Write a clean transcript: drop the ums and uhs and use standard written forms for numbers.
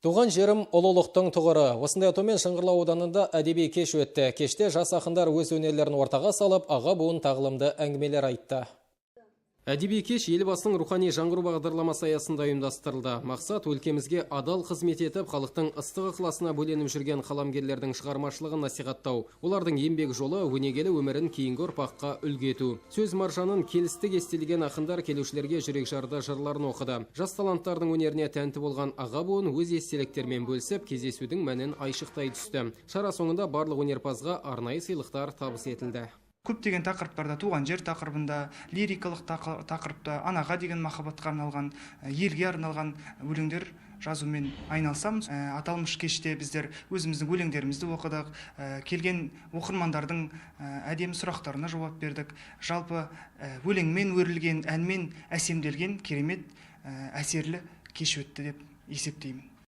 Туған жерім ұлылықтың тұғыры. Осындай атаумен Шыңғырлау ауданында әдеби кеш өтті. Кеште жас ақындар өз өнерлерін ортаға салып, аға буын тағылымды әңгімелер айтты. Әдеби кеш елбасының рухани жаңғыру бағдарламасы аясында ұйымдастырылды. Мақсат өлкемізге адал қызмет етіп, халықтың ыстық ықыласына бөленіп жүрген қаламгерлердің шығармашылығын насихаттау, олардың еңбек жолы, өнегелі өмірін кейінгі ұрпаққа үлгі ету. Сөз маржанын келісті кестелеген ақындар келушілерге жүрекжарды жырларын оқыды. Жас таланттардың өнеріне тәнті болған аға буын өз естеліктермен бөлісіп, кездесудің мәнін айшықтай түсті. Шара соңында барлық өнерпазға арнайы сыйлықтар табыс етілді. Көптеген тақырыптарда, туған жер тақырыбында, лирикалық тақырыпта, анаға деген махаббатқа арналған, елге арналған өлеңдер жазумен айналысамыз. Аталмыш кеште біздер өзіміздің өлеңдерімізді оқыдық, келген оқырмандардың әдемі сұрақтарына жауап бердік. Жалпы өлеңмен өрілген, әнмен әсемделген керемет әсерлі кеш өтті деп есептеймін.